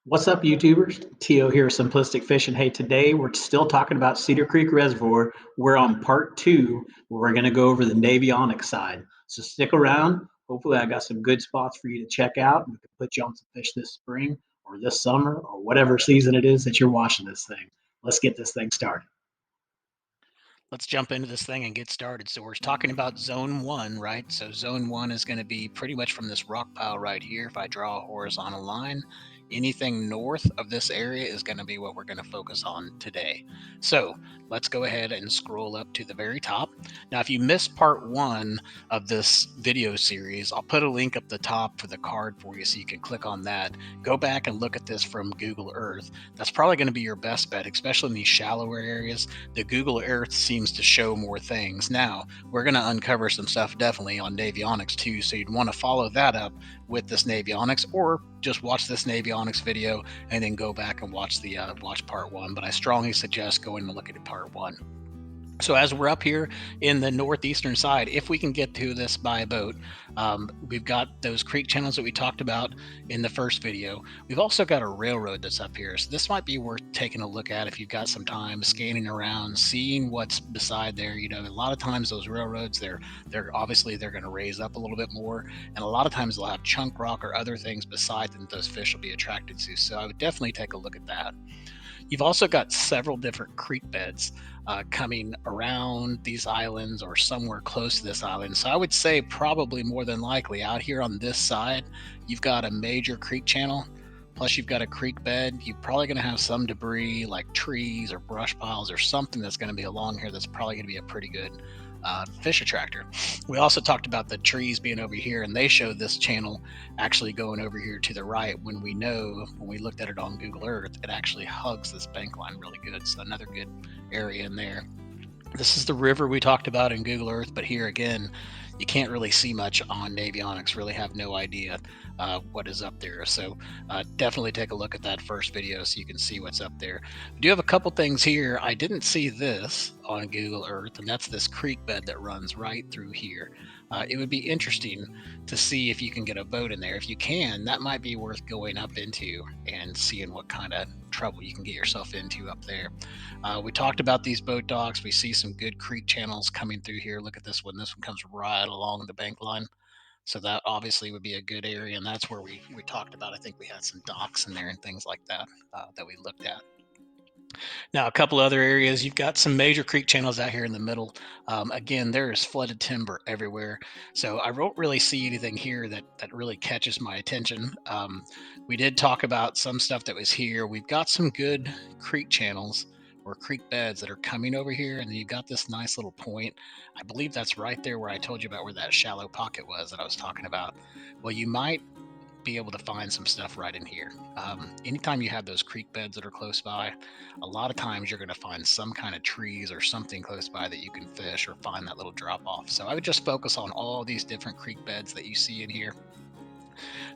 What's up, YouTubers? Tio here, Simplistic Fishing. Hey, today we're still talking about Cedar Creek Reservoir. We're on part two, where we're going to go over the Navionics side. So stick around. Hopefully, I got some good spots for you to check out. We can put you on some fish this spring or this summer or whatever season it is that you're watching this thing. Let's get this thing started. Let's jump into this thing and get started. So we're talking about zone one, right? So zone one is going to be pretty much from this rock pile right here. If I draw a horizontal line, anything north of this area is going to be what we're going to focus on today. So let's go ahead and scroll up to the very top. Now, if you missed part one of this video series, I'll put a link up the top for the card for you so you can click on that. Go back and look at this from Google Earth. That's probably going to be your best bet, especially in these shallower areas. The Google Earth seems to show more things. Now, we're going to uncover some stuff definitely on Navionics too, so you'd want to follow that up with this Navionics, or just watch this Navionics video and then go back and watch the watch part one. But I strongly suggest going to look at part one. So as we're up here in the northeastern side, if we can get to this by boat, we've got those creek channels that we talked about in the first video. We've also got a railroad that's up here. So this might be worth taking a look at if you've got some time, scanning around, seeing what's beside there. You know, a lot of times those railroads, they're obviously they're going to raise up a little bit more. And a lot of times they'll have chunk rock or other things beside them that those fish will be attracted to. So I would definitely take a look at that. You've also got several different creek beds coming around these islands or somewhere close to this island. So I would say probably more than likely out here on this side, you've got a major creek channel. Plus, you've got a creek bed. You're probably going to have some debris like trees or brush piles or something that's going to be along here that's probably going to be a pretty good fish attractor. We also talked about the trees being over here, and they show this channel actually going over here to the right when we know, when we looked at it on Google Earth, it actually hugs this bank line really good. So another good area in there. This is the river we talked about in Google Earth, but here again, you can't really see much on Navionics, really have no idea what is up there. So definitely take a look at that first video so you can see what's up there. We do have a couple things here. I didn't see this on Google Earth, and that's this creek bed that runs right through here. It would be interesting to see if you can get a boat in there. If you can, that might be worth going up into and seeing what kind of trouble you can get yourself into up there. We talked about these boat docks. We see some good creek channels coming through here. Look at this one. This one comes right along the bank line. So that obviously would be a good area. And that's where we talked about, I think we had some docks in there and things like that that we looked at. Now, a couple other areas, you've got some major creek channels out here in the middle. Again, there is flooded timber everywhere. So I don't really see anything here that really catches my attention. We did talk about some stuff that was here. We've got some good creek channels or creek beds that are coming over here. And then you've got this nice little point. I believe that's right there where I told you about where that shallow pocket was that I was talking about. Well, you might be able to find some stuff right in here. Anytime you have those creek beds that are close by, a lot of times you're going to find some kind of trees or something close by that you can fish or find that little drop off. So I would just focus on all these different creek beds that you see in here.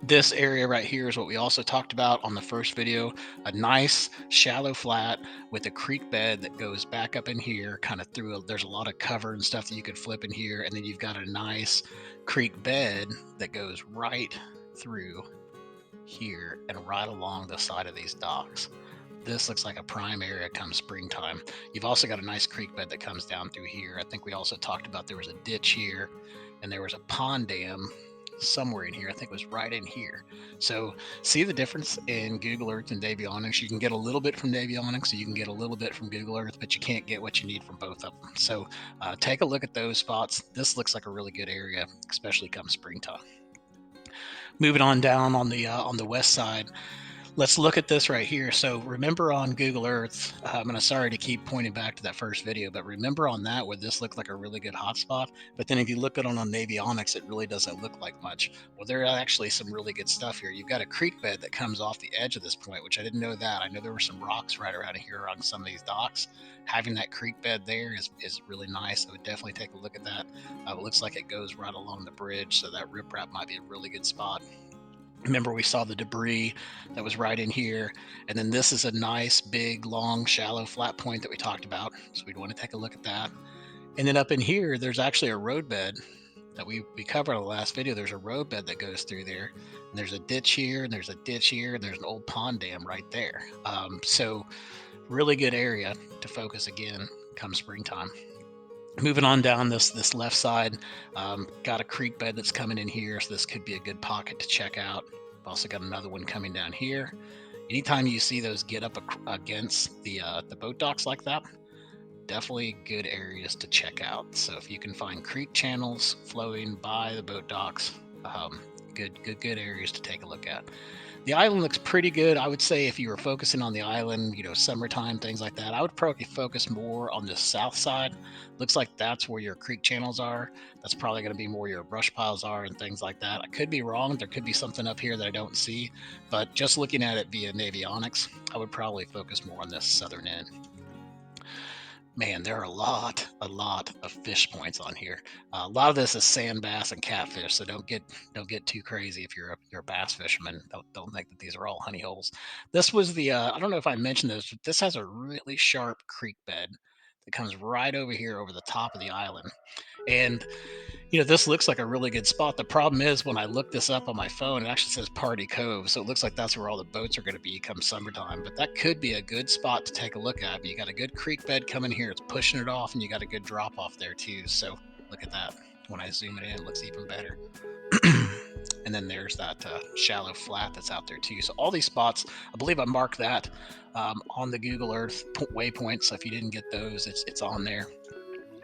This area right here is what we also talked about on the first video, a nice shallow flat with a creek bed that goes back up in here, kind of through, there's a lot of cover and stuff that you could flip in here. And then you've got a nice creek bed that goes right through here and right along the side of these docks. This looks like a prime area come springtime. You've also got a nice creek bed that comes down through here. I think we also talked about there was a ditch here and there was a pond dam somewhere in here. I think it was right in here. So see the difference in Google Earth and Navionics. You can get a little bit from Navionics, so you can get a little bit from Google Earth, but you can't get what you need from both of them. So take a look at those spots. This looks like a really good area, especially come springtime. Moving on down on the west side, let's look at this right here. So remember on Google Earth, I'm sorry to keep pointing back to that first video, but remember on that where this looked like a really good hotspot. But then if you look at it on Navionics, it really doesn't look like much. Well, there are actually some really good stuff here. You've got a creek bed that comes off the edge of this point, which I didn't know that. I know there were some rocks right around here on some of these docks. Having that creek bed there is really nice. I would definitely take a look at that. It looks like it goes right along the bridge, so that riprap might be a really good spot. Remember, we saw the debris that was right in here. And then this is a nice, big, long, shallow, flat point that we talked about. So we'd want to take a look at that. And then up in here, there's actually a roadbed that we covered in the last video, there's a roadbed that goes through there. And there's a ditch here, and there's a ditch here, and there's an old pond dam right there. So really good area to focus again come springtime. Moving on down this left side, got a creek bed that's coming in here, so this could be a good pocket to check out. I've also got another one coming down here. Anytime you see those get up against the boat docks like that, definitely good areas to check out. So if you can find creek channels flowing by the boat docks, good areas to take a look at. The island looks pretty good. I would say if you were focusing on the island, summertime, things like that, I would probably focus more on the south side. Looks like that's where your creek channels are. That's probably going to be more your brush piles are and things like that. I could be wrong. There could be something up here that I don't see, but just looking at it via navionics, I would probably focus more on this southern end. Man, there are a lot of fish points on here. A lot of this is sand bass and catfish, so don't get too crazy if you're a bass fisherman. Don't think that these are all honey holes. This was the I don't know if I mentioned this, but this has a really sharp creek bed that comes right over here over the top of the island. And this looks like a really good spot. The problem is when I look this up on my phone, it actually says Party Cove. So it looks like that's where all the boats are going to be come summertime. But that could be a good spot to take a look at. You got a good creek bed coming here. It's pushing it off, and you got a good drop off there too. So look at that. When I zoom it in, it looks even better. And then there's that shallow flat that's out there too. So all these spots, I believe I marked that on the Google Earth waypoint. So if you didn't get those, it's on there.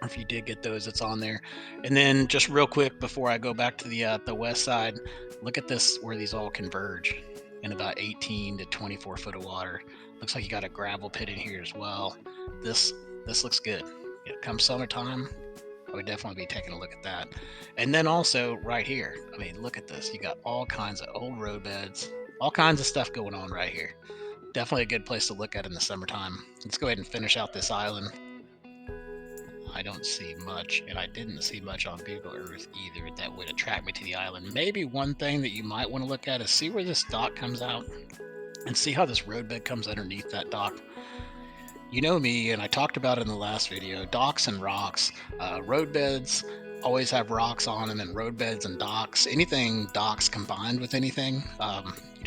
Or if you did get those, it's on there. And then just real quick before I go back to the west side, look at this where these all converge in about 18 to 24 foot of water. Looks like you got a gravel pit in here as well. This looks good. Come summertime, I would definitely be taking a look at that. And then also right here, I mean, look at this. You got all kinds of old road beds, all kinds of stuff going on right here. Definitely a good place to look at in the summertime. Let's go ahead and finish out this island. I don't see much, and I didn't see much on Google Earth either that would attract me to the island. Maybe one thing that you might want to look at is see where this dock comes out and see how this roadbed comes underneath that dock. You know me, and I talked about it in the last video, docks and rocks. Roadbeds always have rocks on them, and roadbeds and docks, anything docks combined with anything,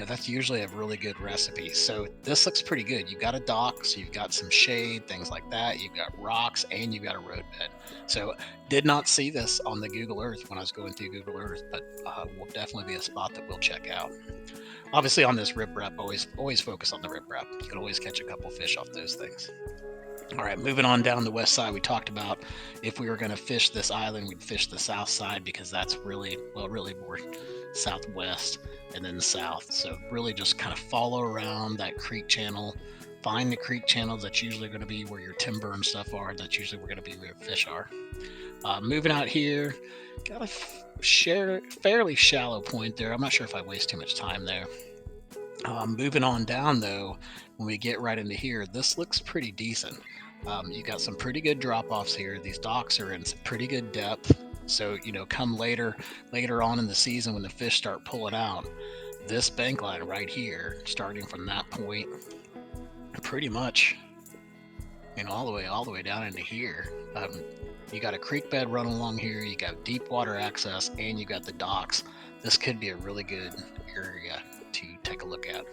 that's usually a really good recipe. So this looks pretty good. You've got a dock, so you've got some shade, things like that. You've got rocks, and you've got a roadbed. So did not see this on the Google Earth when I was going through Google Earth, but will definitely be a spot that we'll check out. Obviously on this riprap, always focus on the riprap. You can always catch a couple fish off those things. All right, moving on down the west side, we talked about if we were going to fish this island, we'd fish the south side because that's really more southwest and then south. So really just kind of follow around that creek channel, find the creek channels. That's usually going to be where your timber and stuff are. That's usually going to be where fish are. Moving out here, got a fairly shallow point there. I'm not sure if I waste too much time there. Moving on down though, when we get right into here, this looks pretty decent. You got some pretty good drop-offs here. These docks are in some pretty good depth. So, come later on in the season when the fish start pulling out, this bank line right here, starting from that point, pretty much, all the way down into here. You got a creek bed running along here. You got deep water access, and you got the docks. This could be a really good area to take a look at.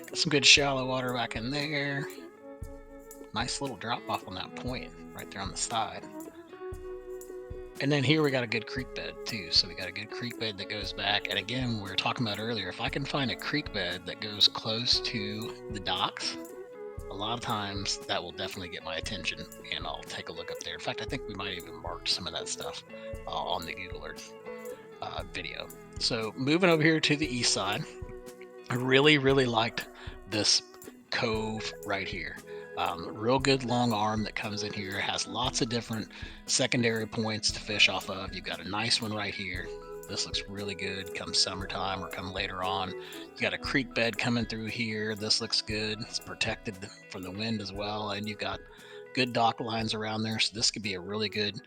Got some good shallow water back in there. Nice little drop off on that point right there on the side. And then here we got a good creek bed too. So we got a good creek bed that goes back. And again, we were talking about earlier, if I can find a creek bed that goes close to the docks, a lot of times that will definitely get my attention and I'll take a look up there. In fact, I think we might even mark some of that stuff on the Google Earth video. So moving over here to the east side, I really liked this cove right here. Real good long arm that comes in here, has lots of different secondary points to fish off of. You've got a nice one right here. This looks really good come summertime or come later on. You got a creek bed coming through here. This looks good. It's protected from the wind as well, and you've got good dock lines around there. So this could be a really good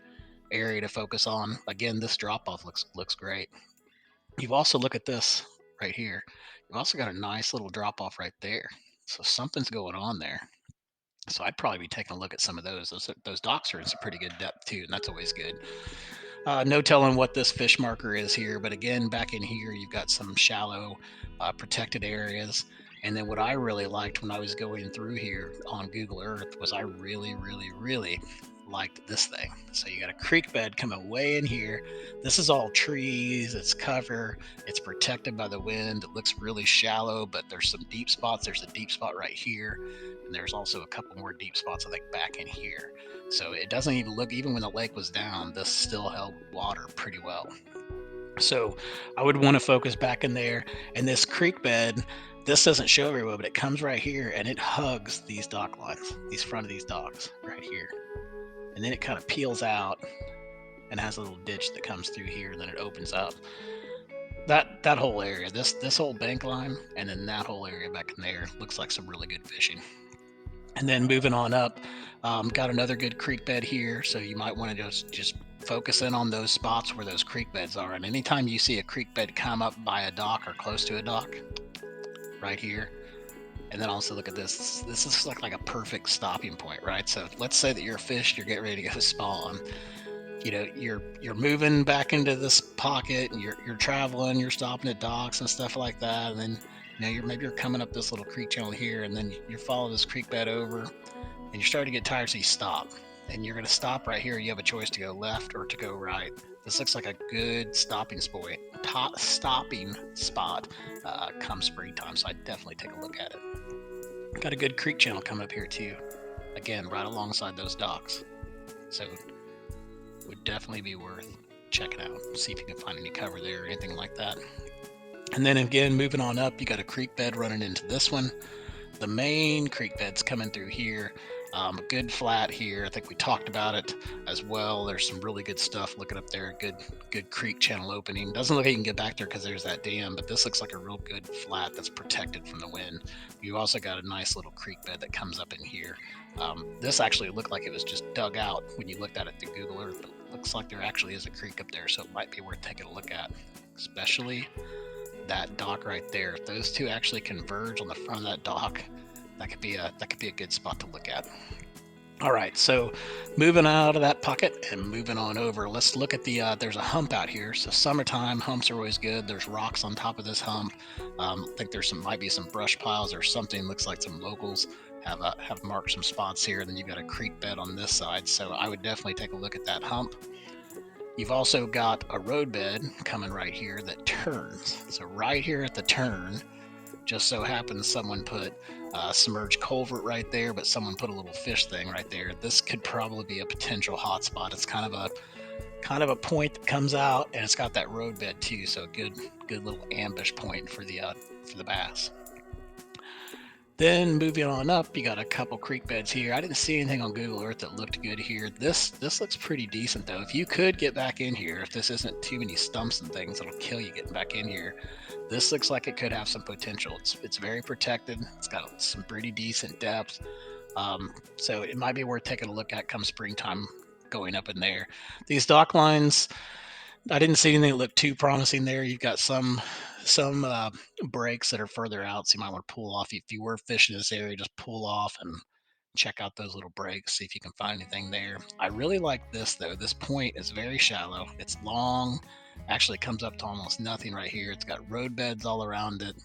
area to focus on. Again, this drop off looks great. You've also look at this right here. You've also got a nice little drop off right there. So something's going on there. So I'd probably be taking a look at some of those. Those docks are in some pretty good depth too, and that's always good. No telling what this fish marker is here, but again, back in here, you've got some shallow protected areas. And then what I really liked when I was going through here on Google Earth was I really liked this thing. So you got a creek bed coming way in here. This is all trees, it's cover, it's protected by the wind. It looks really shallow, but there's some deep spots. There's a deep spot right here, and there's also a couple more deep spots, I think, back in here. So it doesn't even look, even when the lake was down, this still held water pretty well. So I would want to focus back in there. And this creek bed, this doesn't show very well, but it comes right here and it hugs these dock lines, these front of these docks right here. And then it kind of peels out and has a little ditch that comes through here, and then it opens up. That whole area, this whole bank line, and then that whole area back in there looks like some really good fishing. And then moving on up, got another good creek bed here, so you might want to just focus in on those spots where those creek beds are. And anytime you see a creek bed come up by a dock or close to a dock, right here, and then also look at this. This is like a perfect stopping point, right? So let's say that you're a fish, you're getting ready to go spawn. You know, you're moving back into this pocket, and you're traveling, you're stopping at docks and stuff like that, and then maybe you're coming up this little creek channel here, and then you follow this creek bed over, and you're starting to get tired, so you stop. And you're going to stop right here. You have a choice to go left or to go right. This looks like a good stopping spot. Come springtime, so I'd definitely take a look at it. Got a good creek channel coming up here too. Again, right alongside those docks. So would definitely be worth checking out. See if you can find any cover there or anything like that. And then again, moving on up, you got a creek bed running into this one. The main creek bed's coming through here. A good flat here. I think we talked about it as well. There's some really good stuff looking up there. Good creek channel opening. Doesn't look like you can get back there because there's that dam, but this looks like a real good flat that's protected from the wind. You also got a nice little creek bed that comes up in here. This actually looked like it was just dug out when you looked at it through Google Earth, but it looks like there actually is a creek up there, so it might be worth taking a look at, especially that dock right there. If those two actually converge on the front of that dock, that could be a good spot to look at. All right, so moving out of that pocket and moving on over, let's look at the there's a hump out here. So summertime humps are always good. There's rocks on top of this hump. I think might be some brush piles or something. Looks like some locals have marked some spots here. And then you've got a creek bed on this side, so I would definitely take a look at that hump. You've also got a road bed coming right here that turns. So right here at the turn, just so happens someone put a submerged culvert right there, but someone put a little fish thing right there. This could probably be a potential hot spot. It's kind of a point that comes out, and it's got that road bed too, so a good little ambush point for the bass. Then moving on up, you got a couple creek beds here. I didn't see anything on Google Earth that looked good here. This looks pretty decent though. If you could get back in here, if this isn't too many stumps and things that'll kill you getting back in here, this looks like it could have some potential. It's very protected. It's got some pretty decent depth. So it might be worth taking a look at come springtime going up in there. These dock lines, I didn't see anything that looked too promising there. You've got some breaks that are further out, so you might want to pull off. If you were fishing this area, just pull off and check out those little breaks, see if you can find anything there. I really like this though. This point is very shallow. It's long, actually comes up to almost nothing right here. It's got road beds all around it.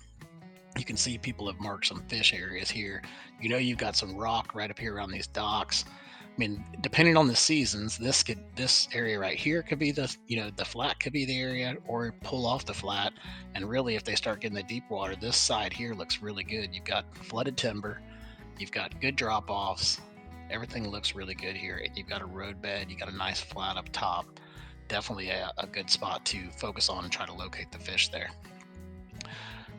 You can see people have marked some fish areas here. You've got some rock right up here around these docks. I mean, depending on the seasons, this area right here could be the flat could be the area, or pull off the flat. And really, if they start getting the deep water, this side here looks really good. You've got flooded timber, you've got good drop offs. Everything looks really good here. You've got a road bed, you got a nice flat up top. Definitely a good spot to focus on and try to locate the fish there.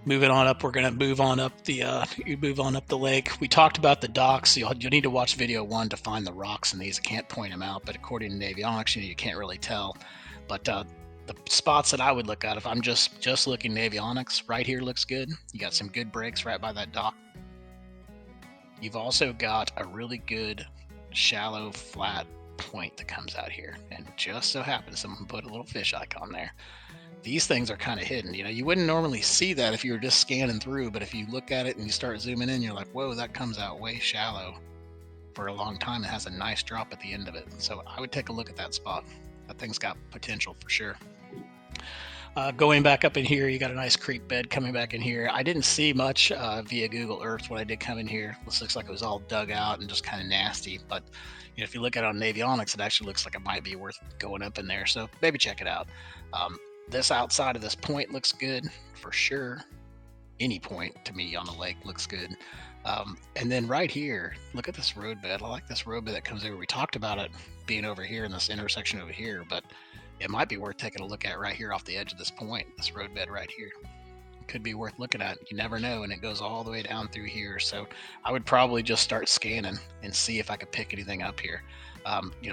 Moving on up, we're going to move on up the lake. We talked about the docks. You'll need to watch video 1 to find the rocks in these. I can't point them out, but according to avionics, you can't really tell. But the spots that I would look at, if I'm just looking at avionics, right here looks good. You got some good breaks right by that dock. You've also got a really good shallow flat point that comes out here, and just so happens someone put a little fish icon there. These things are kind of hidden. You wouldn't normally see that if you were just scanning through, but if you look at it and you start zooming in, you're like, whoa, that comes out way shallow for a long time. It has a nice drop at the end of it. So I would take a look at that spot. That thing's got potential for sure. Going back up in here, you got a nice creek bed coming back in here. I didn't see much via Google Earth when I did come in here. This looks like it was all dug out and just kind of nasty. But if you look at it on Navionics, it actually looks like it might be worth going up in there. So maybe check it out. This outside of this point looks good for sure. Any point to me on the lake looks good. And then right here, look at this roadbed. I like this roadbed that comes over. We talked about it being over here in this intersection over here, but it might be worth taking a look at right here off the edge of this point, this roadbed right here. It could be worth looking at. You never know, and it goes all the way down through here. So I would probably just start scanning and see if I could pick anything up here.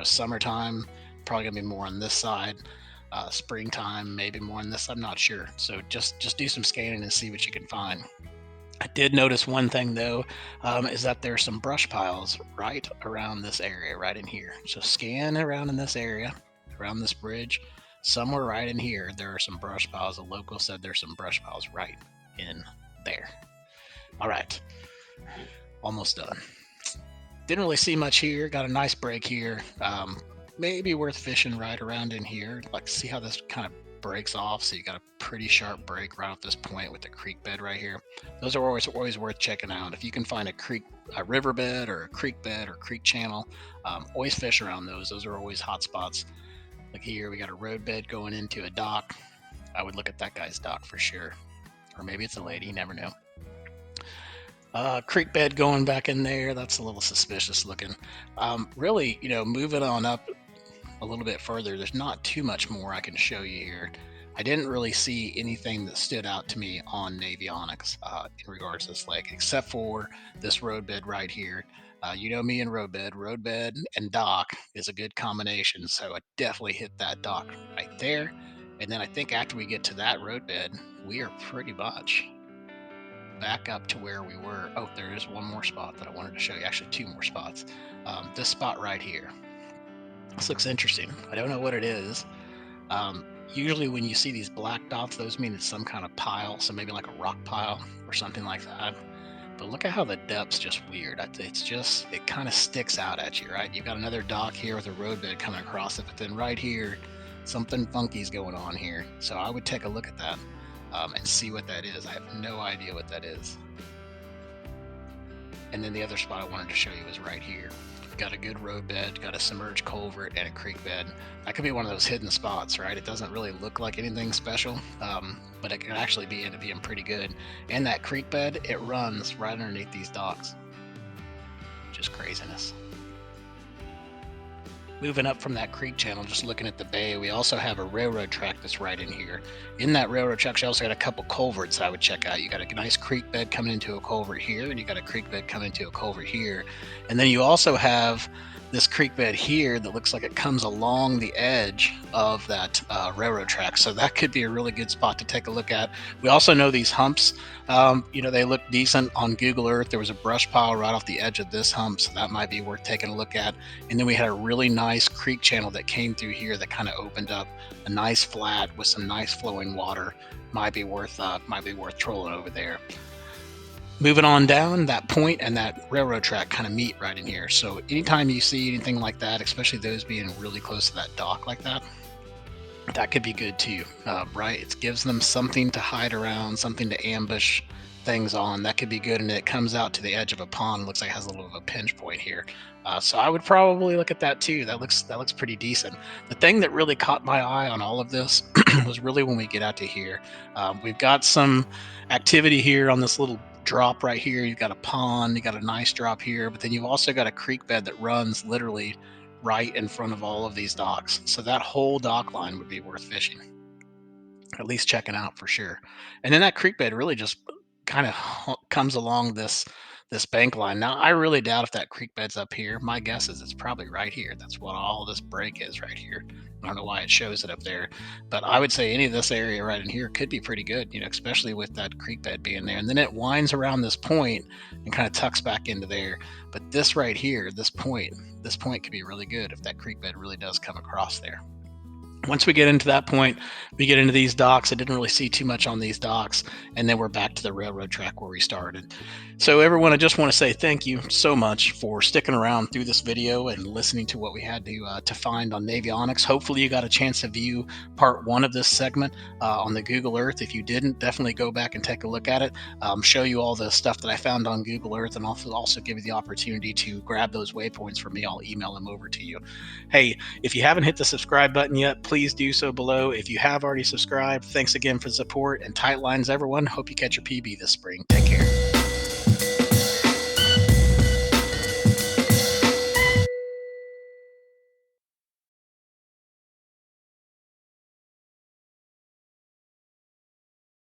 Summertime, probably gonna be more on this side. Springtime, maybe more on this. I'm not sure. So just do some scanning and see what you can find. I did notice one thing though, is that there's some brush piles right around this area, right in here. So scan around in this area, around this bridge, somewhere right in here, there are some brush piles. The local said there's some brush piles right in there. All right, almost done. Didn't really see much here. Got a nice break here. Maybe worth fishing right around in here. Like, see how this kind of breaks off. So you got a pretty sharp break right at this point with the creek bed right here. Those are always worth checking out. If you can find a riverbed or a creek bed or creek channel, always fish around those. Those are always hot spots. Like here, we got a roadbed going into a dock. I would look at that guy's dock for sure. Or maybe it's a lady, you never know. Creek bed going back in there. That's a little suspicious looking. Really, moving on up a little bit further, there's not too much more I can show you here. I didn't really see anything that stood out to me on Navionics in regards to this lake, except for this roadbed right here. Me and roadbed and dock is a good combination. So I definitely hit that dock right there. And then I think after we get to that roadbed, we are pretty much back up to where we were. Oh, there is one more spot that I wanted to show you. Actually, two more spots. This spot right here. This looks interesting. I don't know what it is. Usually when you see these black dots, those mean it's some kind of pile. So maybe like a rock pile or something like that. But look at how the depth's just weird. It kind of sticks out at you, right? You've got another dock here with a roadbed coming across it, but then right here, something funky's going on here. So I would take a look at that and see what that is. I have no idea what that is. And then the other spot I wanted to show you is right here. Got a good roadbed, got a submerged culvert, and a creek bed. That could be one of those hidden spots, right? It doesn't really look like anything special, but it can actually be end up being pretty good. And that creek bed, it runs right underneath these docks. Just craziness. Moving up from that creek channel, just looking at the bay, we also have a railroad track that's right in here. In that railroad track, you also got a couple culverts I would check out. You got a nice creek bed coming into a culvert here, and you got a creek bed coming into a culvert here. And then you also have this creek bed here that looks like it comes along the edge of that railroad track. So that could be a really good spot to take a look at. We also know these humps, they look decent on Google Earth. There was a brush pile right off the edge of this hump, so that might be worth taking a look at. And then we had a really nice creek channel that came through here that kind of opened up a nice flat with some nice flowing water. Might be worth trolling over there. Moving on down, that point and that railroad track kind of meet right in here. So anytime you see anything like that, especially those being really close to that dock like that, that could be good too, right? It gives them something to hide around, something to ambush things on. That could be good. And it comes out to the edge of a pond. It looks like it has a little bit of a pinch point here. So I would probably look at that too. That looks pretty decent. The thing that really caught my eye on all of this was really when we get out to here. We've got some activity here on this little drop right here. You've got a pond, you got a nice drop here, but then you've also got a creek bed that runs literally right in front of all of these docks. So that whole dock line would be worth fishing, at least checking out for sure. And then that creek bed really just kind of comes along this bank line. Now I really doubt if that creek bed's up here. My guess is it's probably right here. That's what all this break is right here. I don't know why it shows it up there, but I would say any of this area right in here could be pretty good, especially with that creek bed being there. And then it winds around this point and kind of tucks back into there. But this right here, this point could be really good if that creek bed really does come across there. Once we get into that point, we get into these docks. I didn't really see too much on these docks, and then we're back to the railroad track where we started. So everyone, I just want to say thank you so much for sticking around through this video and listening to what we had to find on Navionics. Hopefully you got a chance to view part one of this segment on the Google Earth. If you didn't, definitely go back and take a look at it. Show you all the stuff that I found on Google Earth, and also give you the opportunity to grab those waypoints for me. I'll email them over to you. Hey, if you haven't hit the subscribe button yet, please do so below. If you have already subscribed, thanks again for the support, and tight lines, everyone. Hope you catch your PB this spring. Take care.